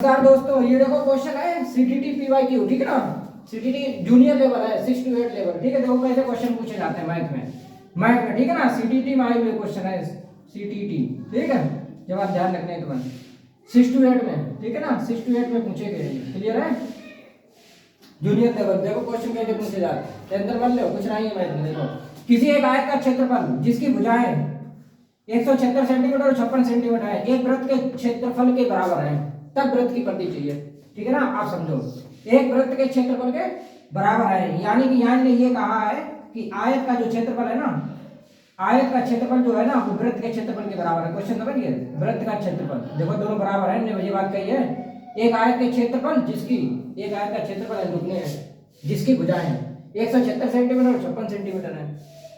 नमस्कार दोस्तों, ये देखो क्वेश्चन है सीटीटी पीवाईक्यू, ठीक है ना। सीटीटी जूनियर लेवल है 6 to 8 लेवल, ठीक है। देखो कैसे क्वेश्चन पूछे जाते हैं मैथ में, ठीक है ना। सीटीटी में आए हुए क्वेश्चन है सीटीटी, ठीक है। जब आप ध्यान रखने के बाद 6 to 8 में, ठीक है ना, 6 to 8 में पूछे गए। क्लियर है। जूनियर लेवल देखो क्वेश्चन कैसे पूछे जाते हैं। टेंशन मत लो, कुछ नहीं है मैथ में। देखो किसी एक आयत का क्षेत्रफल जिसकी भुजाएं 176 सेंटीमीटर और 56 सेंटीमीटर है, एक वृत्त के क्षेत्रफल के बराबर है, तब वृत्त की परिधि चाहिए, ठीक है ना। आप समझो, एक वृत्त के क्षेत्रफल के बराबर है, यानी कि यहाँ ने ये कहा है कि आयत का जो क्षेत्रफल है ना, आयत का क्षेत्रफल जो है ना वो वृत्त के क्षेत्रफल के बराबर है। क्वेश्चन समझ गए, वृत्त का क्षेत्रफल देखो दोनों बराबर है, ने ये बात कही है। एक आयत के क्षेत्रफल जिसकी, एक आयत का क्षेत्रफल है रुकने है जिसकी भुजाएं 176 सेंटीमीटर और 56 सेंटीमीटर है,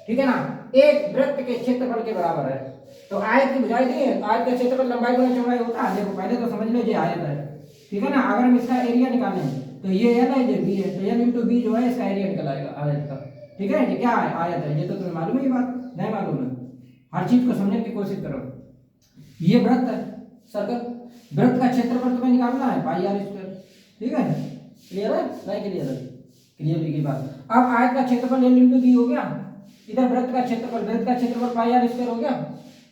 ठीक है ना, एक वृत्त के क्षेत्रफल के बराबर है। तो आयत की भुजाएं दी है, आयत का क्षेत्रफल लंबाई गुणा चौड़ाई होता है। देखो पहले तो समझ लो ये आयत है, ठीक है ना। अगर हम इसका एरिया निकालें तो ये एल है, ये बी है, तो एल इंटू बी जो है इसका एरिया निकल आएगा आयत का, ठीक है। ये क्या है, आयत है। ये तो तुम्हें मालूम है, ये बात नहीं मालूम है। हर चीज को समझने की कोशिश करो। ये वृत्त है, सर्कल, वृत्त का क्षेत्रफल तुम्हें निकालना है पाई आर स्क्वायर, ठीक है। क्लियर है, नहीं क्लियर है, क्लियर की बात। अब आयत का क्षेत्रफल एल इंटू बी हो गया, इधर वृत्त का क्षेत्रफल, वृत्त का क्षेत्रफल पाई आर स्क्वायर हो गया।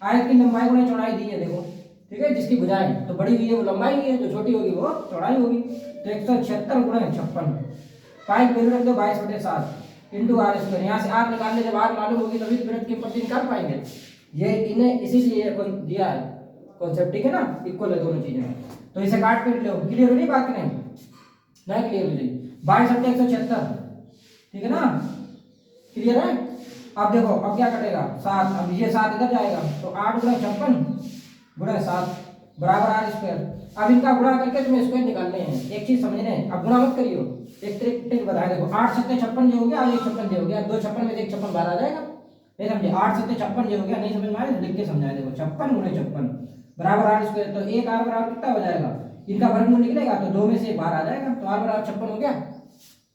आयत की लंबाई गुणा चौड़ाई दी है, देखो, ठीक है। जिसकी भुजाएं तो बड़ी हुई है वो लंबाई है, जो छोटी होगी वो चौड़ाई होगी। तो 176 गुणा 56, पाई वैल्यू रख दो 22/7 इंटू आर स्क्वायर। यहाँ से आर निकालने, जब आर मालूम होगी तभी वृत्त की परिधि निकाल पाएंगे। ये इन्हें इसीलिए दिया है कॉन्सेप्ट, ठीक है ना, इक्वल है दोनों चीजें। तो इसे काट पीट लो। क्लियर हो रही बात नहीं, नहीं क्लियर हो रही। 22/176, ठीक है ना, क्लियर है। अब देखो अब क्या कटेगा, 7, अब ये 7 इधर जाएगा तो 8 गुणा 56 गुणा 7 बराबर आर स्क्वायर। अब इनका गुणा करके तुम्हें स्क्वायर निकालने हैं। एक चीज समझने, अब गुणा मत करियो, एक ट्रिक बताया। देखो 8 7 56 जो हो गया, 1 56 जो हो गया, 2 56 में से 1 56 बाहर आ जाएगा, नहीं समझे। 8 7 56 जो हो गया, नहीं समझ में आया लिख के समझाया। देखो 56 गुणा 56 बराबर आर स्क्वायर। तो एक आर बराबर कितना हो जाएगा, इनका वर्गमूल निकलेगा तो 2 में से बाहर आ जाएगा, तो आर बराबर 56 हो गया।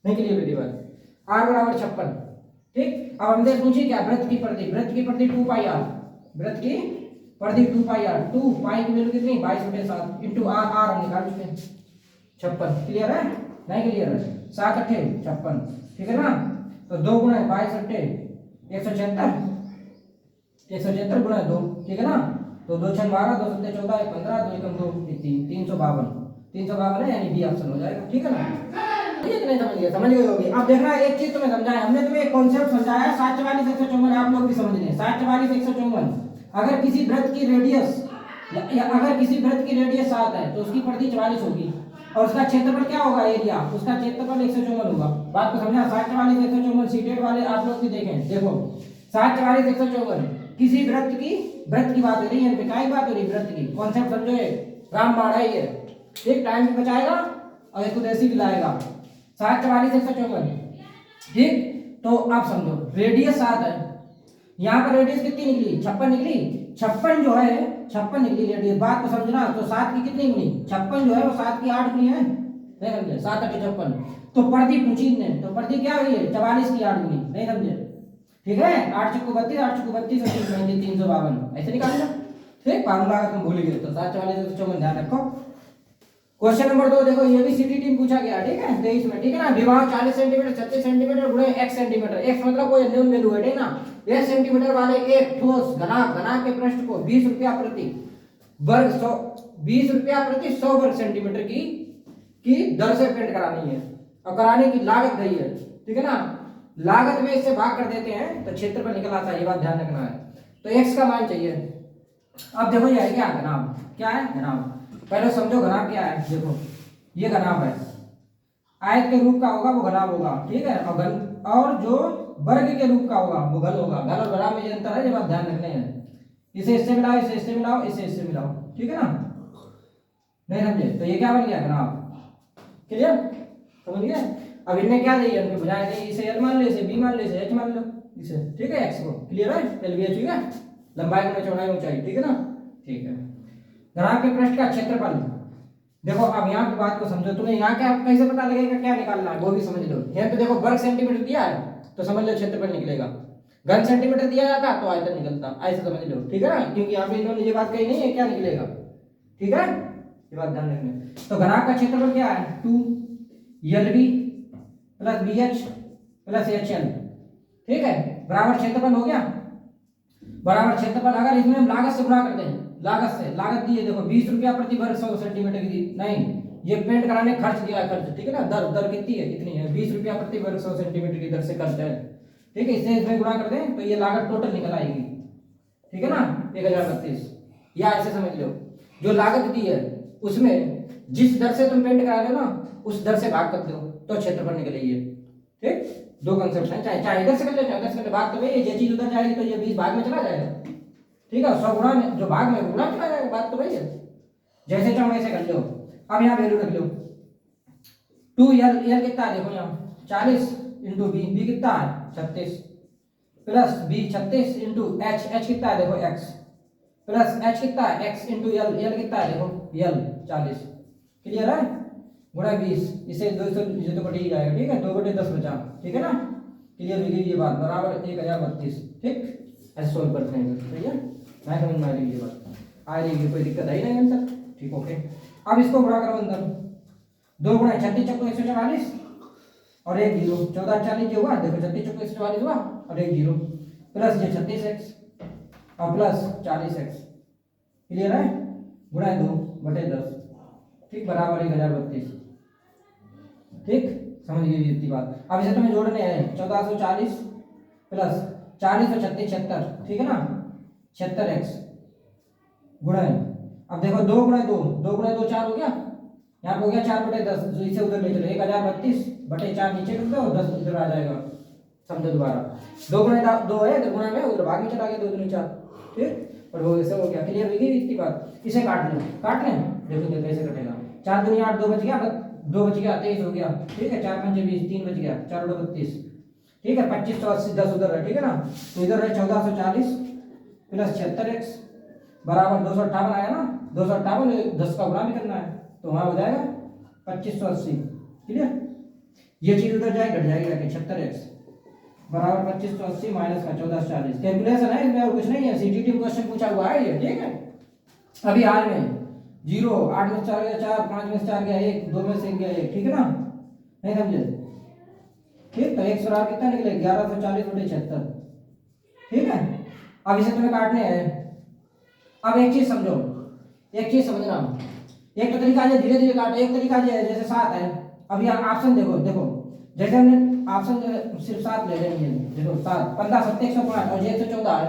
नहीं क्लियर बेटी बात, आर बराबर 56, ठीक। अब हमने पूछी क्या, वृत्त की परिधि, वृत्त की परिधि 2 पाई आर, वृत्त की परिधि 2 पाई आर, 2 पाई की वैल्यू कितनी 22/7 इंटू आर, आर हम निकाल चुके हैं 56। क्लियर है, नहीं क्लियर है, 7 8 56, ठीक है ना। तो 2 गुणा 22 8 176, 176 गुणा 2, ठीक है ना। तो 2 6 12, 2 7 14, 15, 2 1 2 3, 352 है, यानी बी ऑप्शन हो जाएगा, ठीक है ना। नहीं समझ गए, समझ गए होगी। अब देखना एक चीज तुम्हें समझाया, हमने तुम्हें एक कॉन्सेप्ट समझाया 744 154, आप लोग भी समझ लें। 744 154, अगर किसी वृत्त की रेडियस या अगर किसी वृत्त की रेडियस 7 है तो उसकी परिधि 44 होगी, और उसका क्षेत्रफल क्या होगा, एरिया, उसका क्षेत्रफल 154 होगा। बात को समझा। 744 154 सीटेड वाले आप लोग भी देखें। देखो 744 154 किसी वृत्त की बात हो रही है, काय की बात हो रही है, वृत्त की। कॉन्सेप्ट समझो, रामबाण है ये, एक टाइम भी बचाएगा और एक उद्देश्य भी लाएगा। 744 154, ठीक। तो आप समझो रेडियस 7 है, यहाँ पर रेडियस कितनी निकली, 56 निकली। 56 जो है 56 निकली रेडियस, बात को समझना। तो 7 की कितनी गुनी, 56 जो है वो 7 की 8 गुनी है, नहीं समझे, 7 8 56। तो परिधि पूछी ने, तो परिधि क्या हुई है 44 की 8 गुनी, नहीं समझे, ठीक है। 8 चक्कू 32, 8 चक्कू 32 और 352, ऐसे निकालना, ठीक। फार्मूला अगर तुम भूल गए तो 744 154 ध्यान रखो। क्वेश्चन नंबर 2 देखो, ये भी सीटीटी में पूछा गया, ठीक है, 23 में, ठीक है ना। विभाग 40 सेंटीमीटर 36 सेंटीमीटर गुणे x सेंटीमीटर, x मतलब कोई न्यून वैल्यू है, ठीक ना। 1 सेंटीमीटर वाले एक ठोस घनाक के पृष्ठ को 20 रुपया प्रति वर्ग 100, 20 रुपया प्रति 100 वर्ग सेंटीमीटर की दर से पेंट करानी है, और कराने की लागत दी है, ठीक है ना। लागत में इससे भाग कर देते हैं तो क्षेत्रफल निकल आता है, ये बात ध्यान रखना है। तो x का मान चाहिए। अब देखो ये है क्या, घनाभ, क्या है घनाभ। पहले समझो घनाभ क्या है। देखो ये घनाभ है, आयत के रूप का होगा वो घनाभ होगा, ठीक है। और जो वर्ग के रूप का होगा वो घन होगा। घन और घनाभ में ये अंतर है, ये बात ध्यान रखने हैं। इसे इससे मिलाओ, इसे इससे मिलाओ, इसे इससे मिलाओ, ठीक है ना। नहीं समझे तो ये क्या बन गया, घनाभ। क्लियर, समझ गए। अब इनमें क्या चाहिए, उनके बुझाए नहीं, इसे एल मान लो, इसे बी मान लो, इसे एच मान लो, इसे, ठीक है, एक्स को। क्लियर है, एल बी एच, ठीक है। लंबाई गुणा चौड़ाई ऊंचाई, ठीक है ना, ठीक है। घनाभ के पृष्ठ का क्षेत्रफल, देखो अब यहाँ की बात को समझो। तुम्हें यहाँ क्या कैसे पता लगेगा क्या निकालना है, वो भी समझ लो। यहाँ तो देखो वर्ग सेंटीमीटर दिया है तो समझ लो क्षेत्रफल निकलेगा। घन सेंटीमीटर दिया जाता तो आयतन निकलता, ऐसे समझ लो, ठीक है ना। क्योंकि यहाँ पे इन्होंने ये बात कही नहीं है क्या निकलेगा, ठीक है। ये बात ध्यान रखना। तो घनाक का क्षेत्रफल क्या है 2 LB plus BH plus HL, ठीक है, बराबर क्षेत्रफल हो गया। बराबर क्षेत्रफल अगर इसमें हम लागत से गुणा करते हैं, लागत से, लागत दी है देखो 20 रुपया प्रति वर्ग 100 सेंटीमीटर की दी, नहीं ये पेंट कराने खर्च दिया है, खर्च, ठीक है ना, दर दर कितनी है, कितनी है 20 रुपया प्रति वर्ग 100 सेंटीमीटर की दर से खर्च है, ठीक है, इससे इसमें गुणा कर दें तो ये लागत टोटल निकल आएगी, ठीक है ना 1032, या ऐसे समझ लो जो लागत दी है उसमें जिस दर से तुम पेंट करा रहे हो ना उस दर से भाग कर दो तो क्षेत्रफल निकलेगी, ठीक, दो कंसेप्ट हैं, चाहे चाहे इधर से कर लो चाहे उधर से कर लो, बात तो वही है, ये चीज उधर जाएगी तो ये 20 भाग में चला जाएगा, ठीक है, 100 गुणा में जो भाग में गुणा चला जाएगा, बात तो वही है, जैसे चाहो वैसे कर लो। अब यहाँ वैल्यू रख लो 2L, L कितना है देखो यहाँ 40 इंटू बी कितना है 36 प्लस B 36 इंटू H कितना है देखो X प्लस H कितना है X इंटू L कितना है देखो L 40, क्लियर है, गुणा 20, इसे 200 ये तो कट ही जाएगा, ठीक है, 2/10 बचा, ठीक है ना, क्लियर हो गई ये बात, बराबर 1032, ठीक, ऐसे सोल्व करते हैं, सही है, मैं समझ में आ रही ये बात, आ रही कोई दिक्कत है ही नहीं आंसर, ठीक, ओके। अब इसको गुणा करो अंदर, 2 गुणा 36 चक्को 144 और 1 0, 14 40 जो हुआ देखो 36 चक्को 144 हुआ और 1 0 प्लस ये 36x और प्लस 40x, क्लियर है, गुणा 2/10, ठीक, बराबर 1032, ठीक, समझ गए इतनी बात। अब इसे तुम्हें जोड़ने हैं 1440 प्लस 40 और 36 76, ठीक है ना, 76x गुणा, अब देखो 2 गुणा 2 4 हो गया, यहाँ पे हो गया 4/10, इसे उधर ले चलो 1032/4 नीचे कर दो 10 इधर आ जाएगा, समझो दोबारा 2 गुणा 2 है, 2 गुणा में उधर भाग में चला गया 2 दूनी 4, ठीक, और वो ऐसे हो गया, क्लियर हो गई इतनी बात। इसे काट लें देखो कैसे कटेगा, 4 दूनी 8, 2 बच गया, 2 बच गया 23 हो गया, ठीक है, 4 5 20, 3 बच गया, 4 32, ठीक है, 2580 10 उधर है, ठीक है ना, तो इधर है 1440 प्लस 76x बराबर 258 आया ना, 258 10 का गुणा भी करना है तो वहां हो जाएगा 2580, क्लियर, ये चीज उधर जाए घट जाएगी जाके 76x बराबर 2580 माइनस का 1440, कैलकुलेशन है इसमें और कुछ नहीं है, सीटीटी क्वेश्चन पूछा हुआ है ये, ठीक है। अभी हाल में 0 8 में 4 गया 4, 5 में 4 गया 1, 2 में से 1 गया 1, ठीक है ना, नहीं समझे, ठीक, तो 1 बराबर कितना निकले 1140/76, ठीक है। अब इसे तुम्हें काटने हैं, अब एक चीज समझो, एक चीज समझना, एक तो तरीका है धीरे धीरे काटो, एक तरीका है जैसे 7 है, अब यहाँ ऑप्शन देखो जैसे हमने ऑप्शन सिर्फ 7 ले लेंगे, देखो 7 15 7 105 और ये 114 है,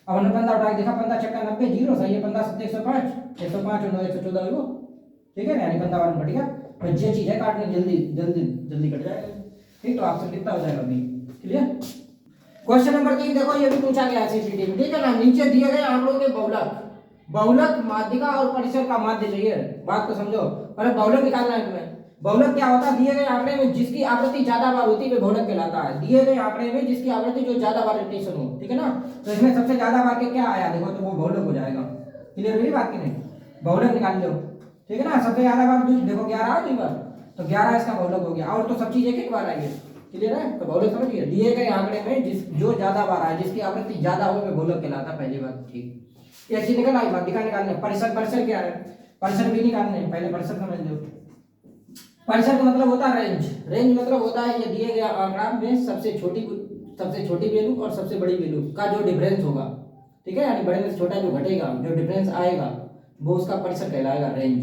अब हमने 15 उठा के देखा 15 छक्का 90 0 सही है, 15 7 105 105 और 9 114 वो, ठीक है ना, यानी 15 वाला कट गया, तो ये चीज है काटने जल्दी कट जाएगा, ठीक, तो ऑप्शन कितना हो जाएगा अभी, क्लियर। क्वेश्चन नंबर 3 देखो, ये भी पूछा गया है सीटीटी में, ठीक है ना, नीचे दिए गए आंकड़ों के बहुलक माध्यिका और परिसर का माध्य चाहिए, बात को समझो, पहले बहुलक निकालना है तुम्हें। बहुलक क्या होता है, दिए गए आंकड़े में जिसकी आवृत्ति ज्यादा बार होती है बहुलक कहलाता है, दिए गए आंकड़े में जिसकी आवृत्ति जो ज्यादा बार रिपीटेशन हो, ठीक है ना, तो इसमें सबसे ज्यादा बार के क्या आया देखो तो वो बहुलक हो जाएगा, क्लियर हुई बात की नहीं, बहुलक निकाल लो, ठीक है ना, सबसे ज्यादा बार देखो 11 आ 2 बार तो 11 इसका बहुलक हो गया, और तो सब चीज एक बार आई है, क्लियर है, तो बहुलक समझिए, दिए गए आंकड़े में जो ज्यादा बार आए जिसकी आवृत्ति ज्यादा हो वो बहुलक कहलाता है, पहली बात, ठीक, ये चीज निकल आई, माध्यिका निकालने, परिसर क्या है, परिसर भी निकालने, पहले परिसर समझ लो। परिसर का मतलब होता है रेंज मतलब होता है ये दिए गए आंकड़ा में सबसे छोटी वैल्यू और सबसे बड़ी वैल्यू का जो डिफरेंस होगा, ठीक है, यानी बड़े में से छोटा जो घटेगा जो डिफरेंस आएगा वो उसका परिसर कहलाएगा, रेंज,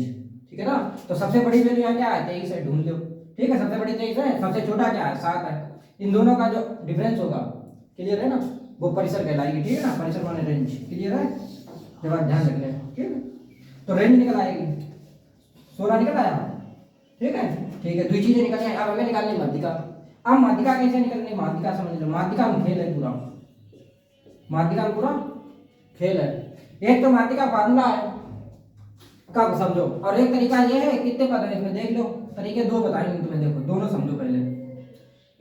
ठीक है ना। तो सबसे बड़ी वैल्यू यहाँ क्या है 23 है, ढूंढ लो, ठीक है, सबसे बड़ी 23 है, सबसे छोटा क्या है 7 है, इन दोनों का जो डिफरेंस होगा, क्लियर है ना, वो परिसर कहलाएगी, ठीक है ना, परिसर माने रेंज, क्लियर है, ये बात ध्यान रख लें, ठीक है। तो रेंज निकल आएगी 16 निकल आया, ठीक है, ठीक है, दो चीजें निकल आई, अब हमें निकालनी माध्यिका। अब माध्यिका कैसे निकलनी, माध्यिका समझ लो, माध्यिका में खेल है पूरा, माध्यिका में पूरा खेल है। एक तो माध्यिका फार्मूला है, कब समझो, और एक तरीका ये है, कितने पद है इसमें देख लो, तरीके दो बताएंगे तुम्हें, देखो दोनों समझो पहले,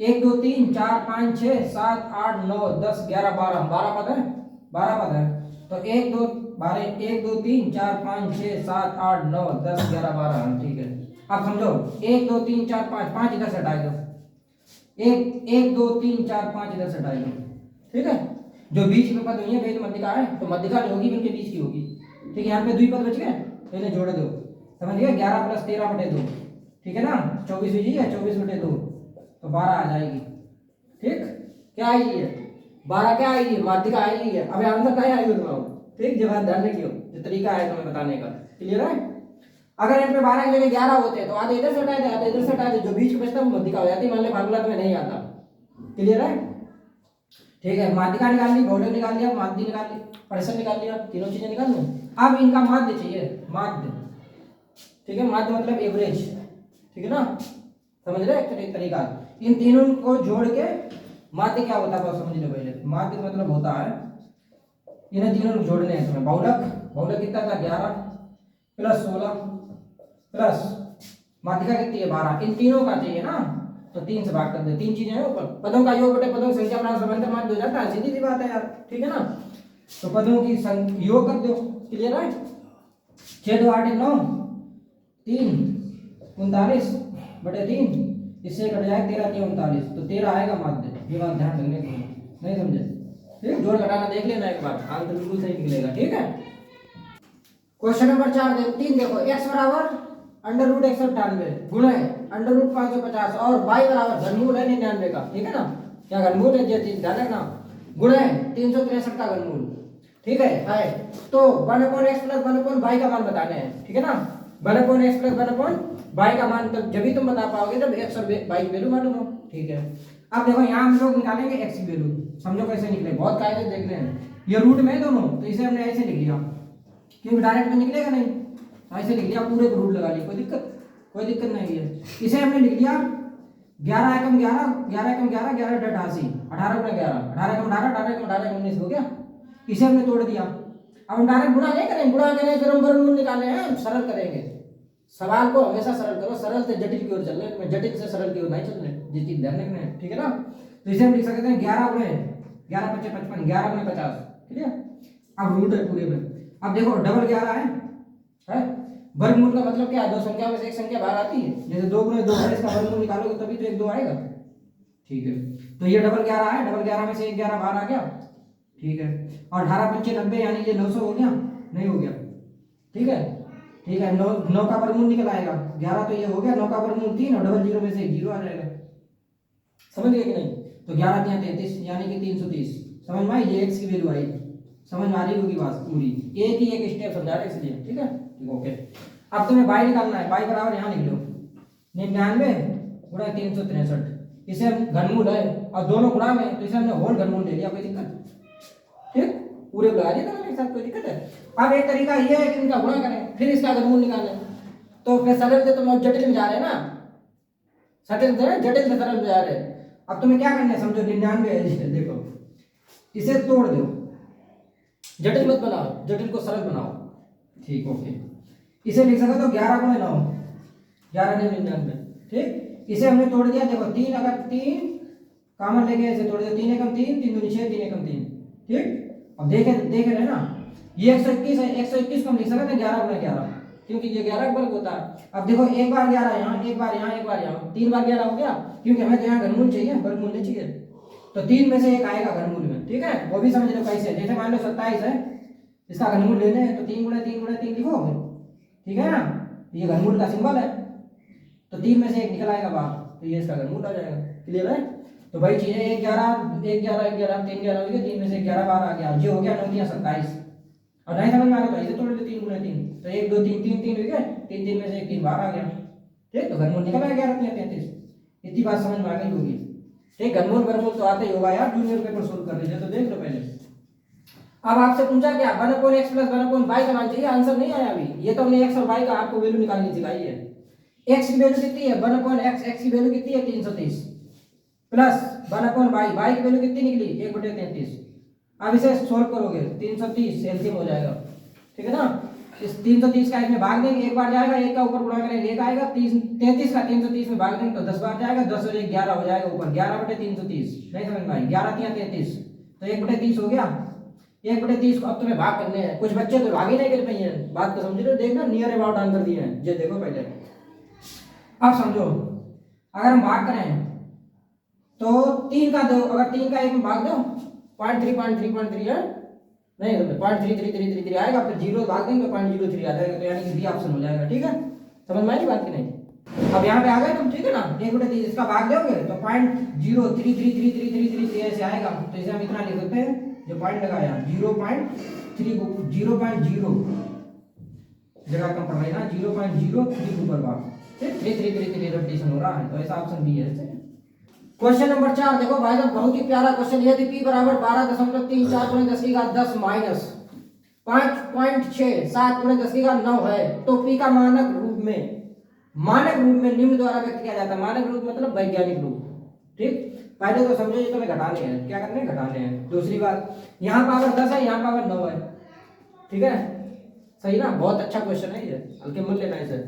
1 2 3 4 5 6 7 8 9 10 11 12 पद है, 12 पद है, तो 1 2 3 4 5 6 7 8 9 10 11 12, ठीक है। अब समझो 1 2 3 4 5 इधर से हटाए दो, 1 2 3 4 5 इधर से हटाए दो, ठीक है, जो बीच में पद हुई है भेद माध्यिका है, तो माध्यिका जो होगी उनके बीच की होगी, ठीक है, यहाँ पे द्विपद बच गए, पहले जोड़ दो, समझ गए, 11 प्लस 13 बटे 2, ठीक है ना, 24 हुई है, 24 बटे 2 तो 12 आ जाएगी। ठीक, क्या आएगी ये 12 क्या आएगी, माध्यिका आएगी है। अब आंसर क्या आएगी बताओ, ठीक, जवाब ध्यान रखियो, जो तरीका है तुम्हें बताने का, क्लियर है। अगर इन पे 12 की जगह 11 होते तो आधे इधर से हटा दे, आधे इधर से हटा दे, जो बीच में बचता है वो माध्यिका हो जाती, मान ले फार्मूला तुम्हें नहीं आता, क्लियर है। ठीक है, माध्यिका निकाल ली, बहुलक निकाल लिया, माध्य निकाल ली, परिसर निकाल लिया, तीनों चीजें निकाल लो। अब इनका माध्य चाहिए, माध्य, ठीक है, माध्य मतलब एवरेज, ठीक है ना, समझ रहे एक तरीका। इन तीनों को जोड़ के माध्य क्या होता है समझ लो पहले। माध्य मतलब होता है, इन तीनों को जोड़ने हैं तुम्हें। बहुलक, बहुलक कितना था 11 प्लस 16 प्लस माध्यिका कितनी है 12, इन तीनों का चाहिए ना, तो 3 से भाग कर दे, 3 चीजें हैं ऊपर, पदों का योग बटे पदों की संख्या बना समांतर माध्य हो जाता है, सीधी सी बात है यार, ठीक है ना। तो पदों की योग कर दो, क्लियर है। 6 2 8 9 3 39 बटे 3, इससे कट जाए 13 3 39, तो 13 आएगा माध्य। ये बात ध्यान रखने की, नहीं समझे, ठीक, जोड़ घटाना देख लेना एक बार, आंसर बिल्कुल सही निकलेगा, ठीक है। क्वेश्चन नंबर 3 देखो, x बराबर अंडर रूट 198 गुणा है अंडर रूट 550 और y बराबर घनमूल है 99 का, ठीक है ना, क्या घनमूल है, ध्यान रखना, गुणा है 363 का घनमूल, ठीक है। तो 1/x प्लस 1/y का मान बताने हैं, ठीक है ना, 1/x प्लस 1/y का मान तब जब भी तुम बता पाओगे जब x और y की वैल्यू मालूम हो, ठीक है। अब देखो यहाँ हम लोग निकालेंगे x की वैल्यू, समझो कैसे निकले, बहुत कायदे देख रहे हैं, ये रूट में है दोनों, तो इसे हमने ऐसे लिख लिया, क्योंकि डायरेक्ट तो निकलेगा नहीं, ऐसे लिख लिया, पूरे को रूट लगा लिया, कोई दिक्कत नहीं है। इसे हमने लिख लिया 11 एकम 11 11 एकम 11 11 डट 80 18 गुना 11 18 एकम 18 18 एकम 18 19 हो गया। इसे हमने तोड़ दिया, अब हम डायरेक्ट गुणा नहीं करेंगे, गुणा करेंगे फिर हम वर्गमूल निकाले हैं, सरल करेंगे। सवाल को हमेशा सरल करो, सरल से जटिल की ओर चल रहे हैं, जटिल से सरल की ओर नहीं चल रहे, ये चीज ध्यान रखना है, ठीक है ना। तो इसे हम लिख सकते हैं 11 गुणे 11 5 55 11 गुणे 50, ठीक है। अब रूट है पूरे में, अब देखो डबल 11 है वर्गमूल का मतलब क्या है, दो संख्या में से एक संख्या बाहर आती है, जैसे 2 गुणे 2 है, इसका वर्गमूल निकालोगे तभी तो 1 2 आएगा, ठीक है। तो ये डबल 11 है, डबल 11 में से 1 11 बाहर आ गया, ठीक है। और 18 5 90 यानी ये 900 हो गया, नहीं हो गया, ठीक है, ठीक है। 9 का वर्गमूल निकल आएगा 11, तो ये हो गया, 9 का वर्गमूल 3 और डबल 0 में से 0 आ जाएगा, समझ गए कि नहीं। तो 11 3 33 यानी कि 330, समझ में आई, ये x की वैल्यू आई, समझ में आ रही होगी बात पूरी, एक ही एक स्टेप समझा रहे इसलिए, ठीक है, ओके। अब तुम्हें y निकालना है, y बराबर यहाँ लिख लो 99 गुणा 363, इसे हम घनमूल है और दोनों गुणा में, तो इसे हमने होल घनमूल ले लिया, कोई दिक्कत, ठीक, पूरे लगा दिया था एक साथ, कोई दिक्कत है। अब एक तरीका ये है कि इनका गुणा करें फिर इसका घनमूल निकालें, तो फिर सरल से तुम जटिल में जा रहे हैं ना, जटिल से सरल में जा रहे हैं। अब तुम्हें क्या करना है समझो, 99 है, देखो इसे तोड़ दो, जटिल मत बनाओ, जटिल को सरल बनाओ, ठीक, ओके। इसे लिख सकते हो 11 गुणे 9 11 ने 99, ठीक। इसे हमने तोड़ दिया, देखो 3 अगर 3 कॉमन लेके ऐसे तोड़ दिया, 3 एकम 3 3 दूनी 6 3 एकम 3, ठीक। अब देख रहे ना, ये 121 है, 121 को हम लिख सकते हैं 11 गुणे 11, क्योंकि ये 11 वर्ग होता है। अब देखो एक बार 11 यहाँ, एक बार यहाँ, एक बार यहाँ, 3 बार 11 हो गया, क्योंकि हमें तो यहाँ घनमूल चाहिए, वर्गमूल नहीं चाहिए, तो 3 में से एक आएगा घनमूल में, ठीक है। वो भी समझ लो कैसे, जैसे मान लो 27 है, इसका घनमूल लेने हैं तो 3 गुणे 3 गुणे 3 लिखो, ठीक है ना, ये घनमूल का सिंबल है, तो 3 में से एक निकल आएगा बाहर, तो ये इसका घनमूल आ जाएगा, क्लियर है। तो भाई चीजें 1 11 1 11 1 11 3 11 हो गया, 3 में से 11 बाहर आ गया, ये हो गया 9 3 27, और नहीं समझ में आ गया तो ऐसे तोड़ दो 3 गुणे 3, तो 1 2 3 3 3 हो गया, 3 3 में से 1 3 बाहर आ गया, ठीक। तो घनमूल निकल आया 11 3 33, इतनी बात समझ में आ गई होगी, ठीक। घनमूल वर्गमूल तो आते ही होगा यार, जूनियर पेपर सोल्व कर लीजिए, तो देख लो पहले। अब आपसे पूछा क्या 1/x प्लस 1/y का मान चाहिए, आंसर नहीं आया अभी, ये तो हमने x और y का आपको वैल्यू निकालनी सिखाई है। x की वैल्यू कितनी है 1/x, x की वैल्यू कितनी है 330 प्लस 1/y, y की वैल्यू कितनी निकली 1/33। अब इसे सोल्व करोगे 330 एलसीएम हो जाएगा, ठीक है ना। इस 330 का इसमें भाग देंगे, एक बार जाएगा, एक का ऊपर गुणा करेंगे, एक आएगा, 33 का 330 में भाग देंगे तो 10 बार जाएगा, 10 और 1 11 हो जाएगा ऊपर, 11/330, नहीं समझ में आई, 11 3 33, तो 1/30 हो गया, 1/30 को अब तुम्हें भाग करने हैं, कुछ बच्चे तो भाग ही नहीं कर पाए हैं, बात को समझ रहे हो, देखना नियर अबाउट आंसर दिए हैं, ये देखो पहले। अब समझो अगर हम भाग करें तो 3 का दो, अगर 3 का 1 में भाग दो 0.3 है, नहीं 0.3333 आएगा, फिर 0 भाग देंगे तो 0.03 आ जाएगा, तो यानी कि बी ऑप्शन हो जाएगा, ठीक है। समझ में आई बात की नहीं? अब यहाँ पे आ गए तुम, ठीक है ना, 1/3 इसका भाग दोगे तो 0.0333333 ऐसे आएगा। तो इसे हम इतना लिख सकते हैं, जो पॉइंट लगाया 0.0 जगह कम पड़ रही है ना, 0.03 ऊपर भाग 3333 रोटेशन हो रहा है, तो ऐसा ऑप्शन बी है। क्वेश्चन नंबर 4 देखो भाई साहब, बहुत ही प्यारा क्वेश्चन। यदि p बराबर 12.34 गुणे 10 की घात 10 माइनस 5.67 गुणे 10 की घात 9 है, तो p का मानक रूप में निम्न द्वारा व्यक्त किया जाता है। मानक रूप मतलब वैज्ञानिक रूप, ठीक। पहले तो समझो ये तुम्हें घटाने हैं, क्या करने हैं, घटाने हैं। दूसरी बात, यहाँ पावर 10 है, यहाँ पावर 9 है, ठीक है, सही ना, बहुत अच्छा क्वेश्चन है ये, हल्के मन लेना इसे।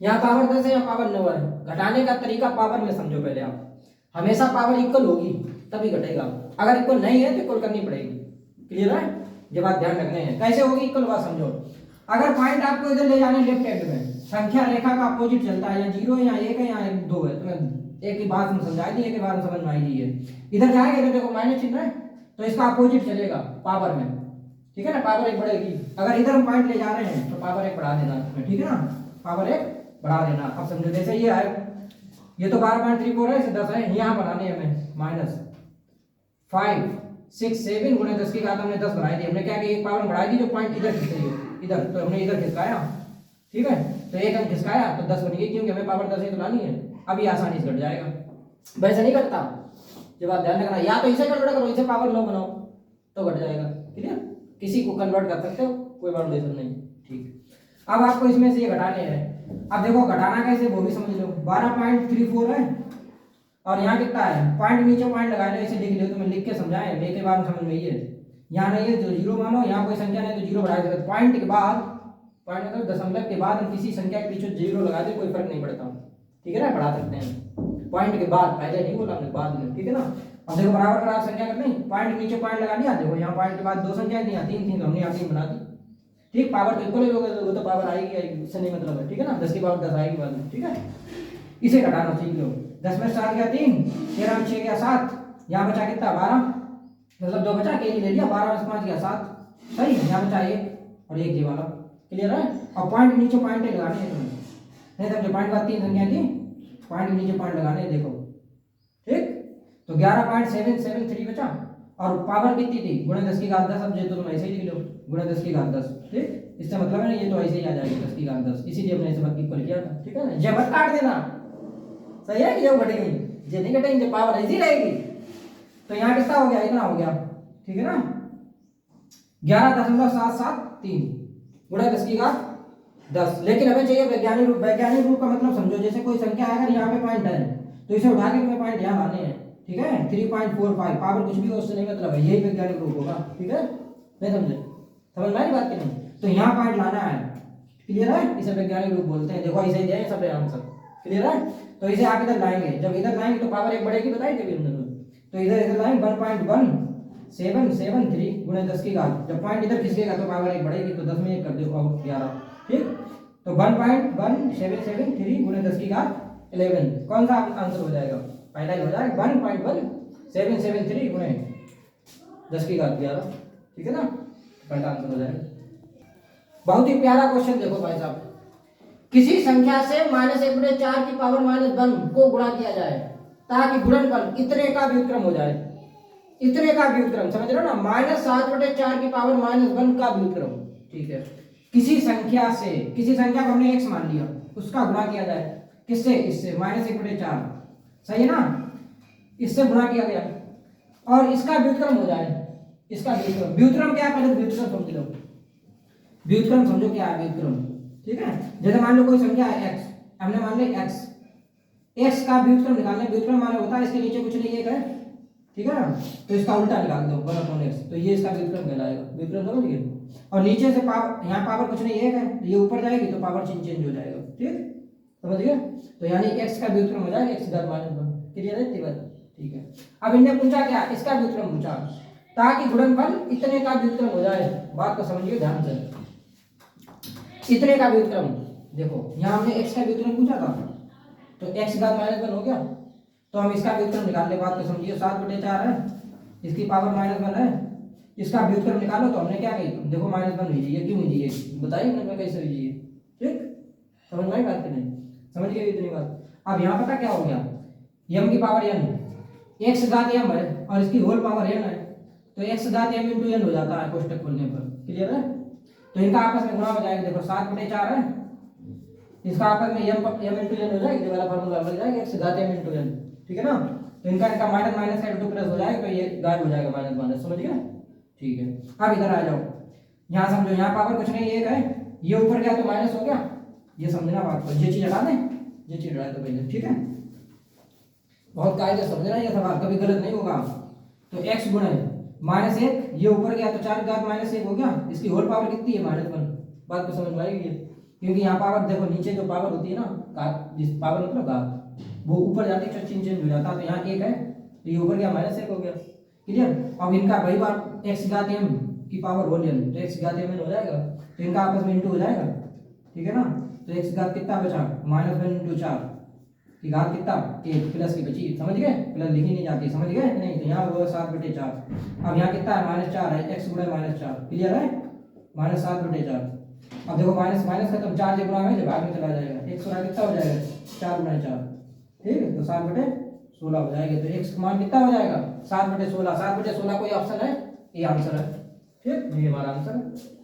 यहाँ पावर 10 है, यहाँ पावर 9 है, घटाने का तरीका पावर में समझो पहले आप। हमेशा पावर इक्वल होगी तभी घटेगा, अगर इक्वल नहीं है तो इक्वल करनी पड़ेगी। क्लियर है, ये बात ध्यान रखने हैं। कैसे होगी इक्वल, बात समझो। अगर पॉइंट आपको इधर ले जाने लेफ्ट हैंड में, संख्या रेखा का अपोजिट चलता है, या 0 है, या 1 है, या 2 है, तो मैं एक ही बात में समझाई दी, एक ही बात में समझ में आई दी है। इधर जाएगा, इधर देखो माइनस चिन्ह है, तो इसका अपोजिट चलेगा पावर में, ठीक है ना, पावर 1 बढ़ेगी। अगर इधर हम पॉइंट ले जा रहे हैं तो पावर 1 बढ़ा देना, ठीक है ना, पावर 1 बढ़ा देना। अब समझो, जैसे ये है, ये तो 12.34 है, इसे 10 है, यहाँ बनाने हमें माइनस 567 गुणे 10 की घात हमने 10 बढ़ाई दी। हमने क्या कि एक पावर बढ़ाई दी, जो पॉइंट इधर खिसक रही है इधर, तो हमने इधर खिसकाया, ठीक है, तो एक हम खिसकाया तो 10 बन गई, क्योंकि हमें पावर 10 ही तो लानी है। अब ये आसानी से घट जाएगा, वैसे नहीं घटता, ये बात ध्यान रखना। या तो इसे कन्वर्ट करो, इसे पावर 9 बनाओ तो घट जाएगा। क्लियर, किसी को कन्वर्ट कर सकते हो, कोई बाउंडेशन नहीं, ठीक। अब आपको इसमें से ये घटाने हैं। अब देखो घटाना कैसे वो भी समझ लो। 12.34 है और यहाँ कितना है, पॉइंट नीचे पॉइंट लगा लो, इसे लिख लो, तो मैं लिख के समझाए, एक के बाद समझ में ही है। यहाँ नहीं है तो 0 मानो, यहाँ कोई संख्या नहीं तो 0 बढ़ा देगा। पॉइंट के बाद, पॉइंट मतलब दशमलव के बाद हम किसी संख्या के पीछे 0 लगा दे, कोई फर्क नहीं पड़ता, ठीक है ना, बढ़ा सकते हैं पॉइंट के बाद, पहले नहीं बोला हमने, बाद में, ठीक है ना। अब देखो बराबर बराबर संख्या करनी, पॉइंट नीचे पॉइंट लगा दिया, देखो यहाँ पॉइंट के बाद 2 संख्याएं थी, यहाँ 3 थी, तो हमने यहाँ 3 बना दी, ठीक। पावर तो इक्वल ही होगा, वो तो पावर आएगी इससे नहीं मतलब है, ठीक है ना, 10 की पावर 10 आएगी बाद में, ठीक है। इसे घटाना सीख लो, 10 में 7 गया 3, 13 में 6 गया 7, यहाँ बचा कितना 12, मतलब 2 बचा, के ले लिया, 12 में 5 गया 7, सही। यहाँ बचा 1 और 1 ये वाला, क्लियर है। और पॉइंट नीचे पॉइंट लगाने हैं तुम्हें, नहीं समझे, पॉइंट बाद 3 संख्या थी, पॉइंट नीचे पॉइंट लगाने हैं, देखो, ठीक। तो 11.773 बचा, और पावर कितनी थी, गुणे 10 की घात 10। अब जो तुम ऐसे ही लिख लो, गुणे 10 की घात 10, ठीक। इससे मतलब है ना, ये तो ऐसे ही आ जाएगी 10 की घात 10, इसीलिए हमने इसे इक्वल किया था, ठीक है ना। ये मत काट देना, सही है कि ये घटेगी, ये नहीं घटेगी, ये पावर ऐसी रहेगी। तो यहाँ कितना हो गया, इतना हो गया, ठीक है ना, 11.773 गुणे 10 की घात 10। लेकिन हमें चाहिए वैज्ञानिक रूप। वैज्ञानिक रूप का मतलब समझो, जैसे कोई संख्या अगर यहाँ पे पॉइंट है तो इसे उठा के तुम्हें पॉइंट यहाँ लाने हैं, ठीक है। 3.45 पावर कुछ भी हो उससे नहीं मतलब है, यही वैज्ञानिक रूप होगा, ठीक है, नहीं समझे, समझ में आई बात की नहीं। तो यहाँ पॉइंट लाना है, क्लियर है, इसे वैज्ञानिक रूप बोलते हैं। देखो ऐसे ही दिया सब आंसर, क्लियर है। तो इसे आप इधर लाएंगे, जब इधर लाएंगे तो पावर 1 बढ़ेगी, बताइए कभी हमने, तो इधर लाएंगे 1.1773 गुणे 10 की घात, जब पॉइंट इधर खिसकेगा तो पावर 1 बढ़ेगी, तो 10 में 1 कर दो और 11, ठीक। तो 1.1773 गुणे 10 की घात 11, कौन सा आंसर हो जाएगा, पहला ही हो जाएगा, 1.1773 गुणे 10 की घात 11, ठीक है ना, पहला आंसर हो जाएगा। बहुत ही प्यारा क्वेश्चन देखो भाई साहब, किसी संख्या से -1/4 की पावर -1 को गुणा किया जाए ताकि गुणनफल इतने का व्युत्क्रम हो जाए। इतने का व्युत्क्रम समझ रहे हो ना, -7/4 की पावर -1 का व्युत्क्रम, ठीक है। किसी संख्या से, किसी संख्या को हमने x मान लिया, उसका गुणा किया जाए किससे, इससे, -1/4, सही है ना, इससे गुणा किया गया और इसका व्युत्क्रम हो जाए, इसका व्युत्क्रम। व्युत्क्रम क्या है, पहले व्युत्क्रम समझ लो, व्युत्क्रम समझो क्या है व्युत्क्रम, ठीक है। जैसे मान लो कोई संख्या है x, हमने मान लिया x, x का व्युत्क्रम निकालना, व्युत्क्रम माने होता है इसके नीचे कुछ नहीं, एक है, ठीक है ना, तो इसका उल्टा निकाल दो 1/x, तो ये इसका व्युत्क्रम कहलाएगा, व्युत्क्रम समझ गए। और नीचे से पावर, यहाँ पावर कुछ नहीं, एक है, तो ये ऊपर जाएगी तो पावर चेंज हो जाएगा, ठीक, समझ गए। तो यानी x का व्युत्क्रम हो जाएगा x की घात -1, क्लियर है इतनी बात, ठीक है। अब इनने पूछा क्या, इसका व्युत्क्रम पूछा, ताकि गुणनफल इतने का व्युत्क्रम हो जाए। बात को समझिए ध्यान से, इतने का व्युत्क्रम, देखो यहाँ हमने x का व्युत्क्रम पूछा था, तो x घात -1 हो गया, तो हम इसका व्युत्क्रम निकाल ले। बात को समझिए, 7/4 है, इसकी पावर -1 है, इसका व्युत्क्रम निकालो, तो हमने क्या कही, देखो -1 हुई है, क्यों हुई है बताइए, मैं कैसे हुई है, ठीक। समझ में आई बात कि नहीं? समझ गए इतनी बात? अब यहाँ पता क्या हो गया, m की पावर n, x घात m है और इसकी होल पावर n है, तो x घात m इंटू n हो जाता है कोष्टक खोलने पर। क्लियर है? तो इनका आपस में गुणा हो जाएगा, देखो 7/4 है, इसका आपस में m इंटू n हो जाएगा, ये वाला फार्मूला लग जाएगा x घात m इंटू n, ठीक है ना? तो इनका माइनस माइनस का इंटू प्लस हो जाएगा, तो ये गायब हो जाएगा माइनस माइनस, समझ गए? ठीक है, अब इधर आ जाओ, यहाँ समझो, यहाँ पावर कुछ नहीं, एक है, ये ऊपर गया तो माइनस हो गया, ये समझना बात को, ये चीज हटा दें, ये चीज हटा दो पहले, ठीक है? बहुत कायदे समझना ये सवाल, कभी गलत नहीं होगा। तो x गुणे -1, ये ऊपर गया तो 4 घात -1 हो गया, इसकी होल पावर कितनी है -1, बात को समझ में आएगी? क्योंकि यहाँ पावर देखो, नीचे जो पावर होती है ना, घात, जिस पावर मतलब घात, वो ऊपर जाती है, चिन्ह चेंज हो जाता है, तो यहाँ 1 है, तो ये ऊपर गया -1 हो गया। क्लियर? अब इनका वही बात, x घात m की पावर होल n, तो x घात m हो जाएगा, तो इनका आपस में इंटू हो जाएगा, ठीक है ना? तो x घात कितना बचा, -1 इंटू 4 की घात कितना, 1 प्लस की बची, समझ गए? प्लस लिखी नहीं जाती, समझ गए नहीं? तो यहाँ होगा 7/4, अब यहाँ कितना है, -4 है, x गुणे -4, क्लियर है? -7/4। अब देखो माइनस माइनस खत्म, 4 से गुणा में जब भाग में चला जाएगा, 1 गुणा कितना हो जाएगा, 4 गुणा 4, ठीक है? तो 7/16 हो जाएगा, तो x का मान कितना हो जाएगा, 7/16। 7/16 कोई ऑप्शन है? ये आंसर है, ठीक, ये हमारा आंसर है।